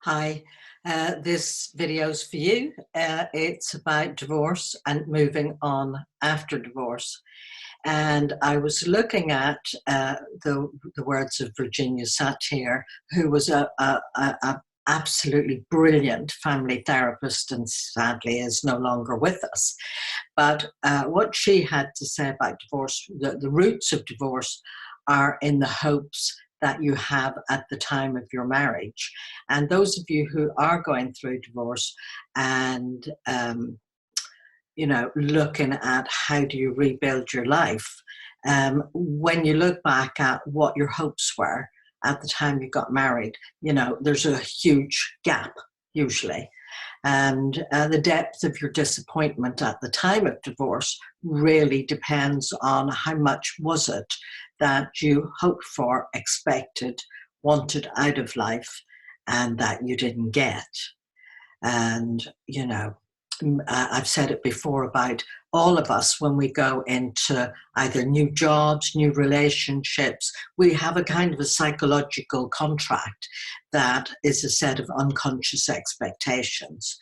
Hi, this video's for you. It's about divorce and moving on after divorce. And I was looking at the words of Virginia Satir, who was a absolutely brilliant family therapist and sadly is no longer with us. But what she had to say about divorce, the roots of divorce are in the hopes that you have at the time of your marriage. And those of you who are going through divorce and looking at how do you rebuild your life, when you look back at what your hopes were at the time you got married, there's a huge gap usually. And the depth of your disappointment at the time of divorce really depends on how much was it that you hoped for, expected, wanted out of life, and that you didn't get. And, I've said it before about all of us when we go into either new jobs, new relationships, we have a kind of a psychological contract that is a set of unconscious expectations.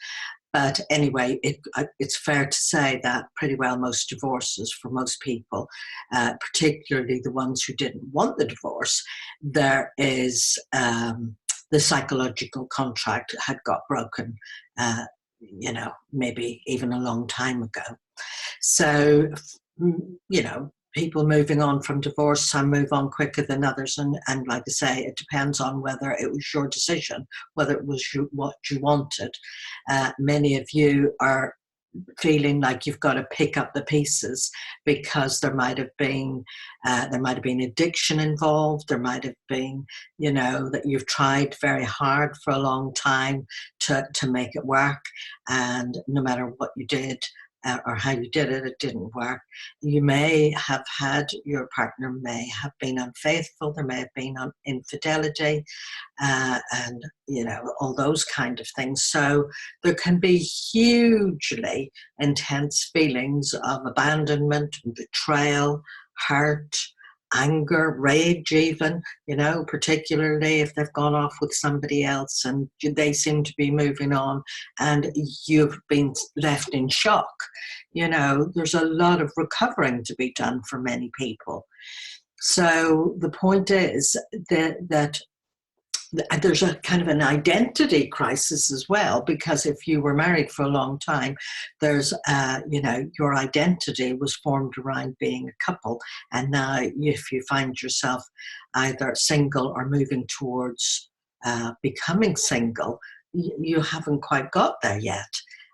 But anyway, it's fair to say that pretty well most divorces for most people, particularly the ones who didn't want the divorce, there is the psychological contract had got broken, maybe even a long time ago. So, people moving on from divorce, some move on quicker than others. And like I say, it depends on whether it was your decision, whether it was what you wanted. Many of you are feeling like you've got to pick up the pieces because there might have been addiction involved. There might have been, that you've tried very hard for a long time to make it work, and no matter what you did or how you did it, it didn't work. You may have had, your partner may have been unfaithful, there may have been infidelity, and all those kind of things. So there can be hugely intense feelings of abandonment, betrayal, hurt, anger, rage even, particularly if they've gone off with somebody else and they seem to be moving on and you've been left in shock. There's a lot of recovering to be done for many people. So the point is that there's a kind of an identity crisis as well, because if you were married for a long time, there's, your identity was formed around being a couple. And now if you find yourself either single or moving towards becoming single, you haven't quite got there yet.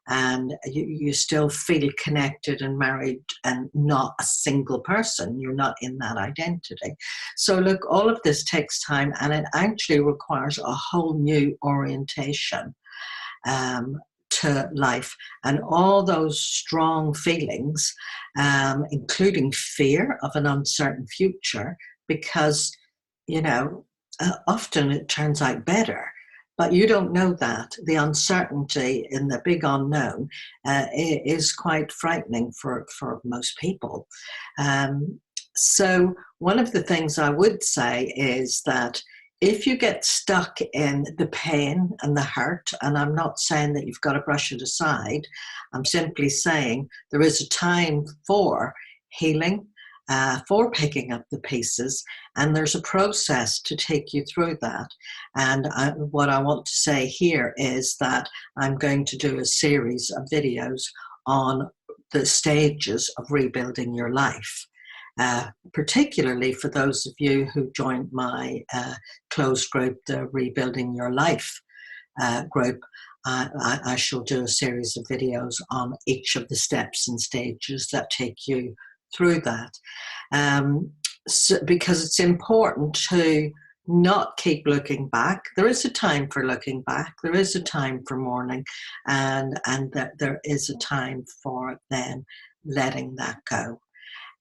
And you still feel connected and married and not a single person. You're not in that identity. So look, all of this takes time, and it actually requires a whole new orientation to life. And all those strong feelings, including fear of an uncertain future, because, often it turns out better. But you don't know that. The uncertainty in the big unknown is quite frightening for most people. So one of the things I would say is that if you get stuck in the pain and the hurt, and I'm not saying that you've got to brush it aside, I'm simply saying there is a time for healing, for picking up the pieces, and there's a process to take you through that. And what I want to say here is that I'm going to do a series of videos on the stages of rebuilding your life, particularly for those of you who joined my closed group, the Rebuilding Your Life group. I shall do a series of videos on each of the steps and stages that take you through that, because it's important to not keep looking back. There is a time for looking back. There is a time for mourning, and that there is a time for then letting that go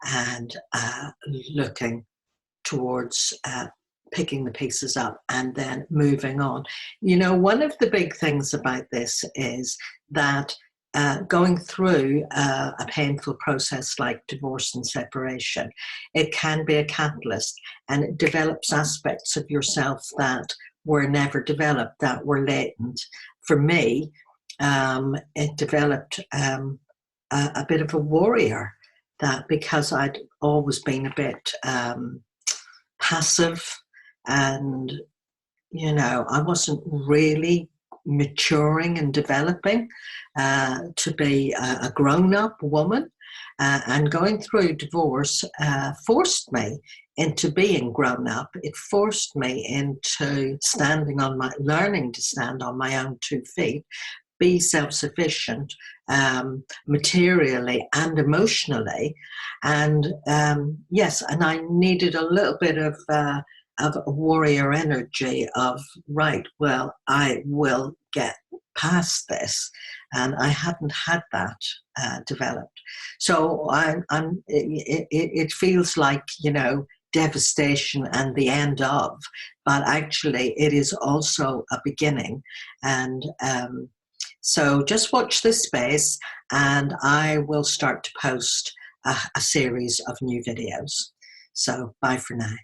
and looking towards picking the pieces up and then moving on. One of the big things about this is that going through a painful process like divorce and separation, it can be a catalyst, and it develops aspects of yourself that were never developed, that were latent. For me, it developed a bit of a warrior, that because I'd always been a bit passive, and I wasn't really maturing and developing to be a grown-up woman, and going through divorce forced me into being grown up. It forced me into learning to stand on my own 2 feet, be self-sufficient, materially and emotionally. And yes, and I needed a little bit of a warrior energy of, right, well, I will get past this. And I hadn't had that developed. So it feels like, devastation and the end of, but actually it is also a beginning. And so just watch this space, and I will start to post a series of new videos. So bye for now.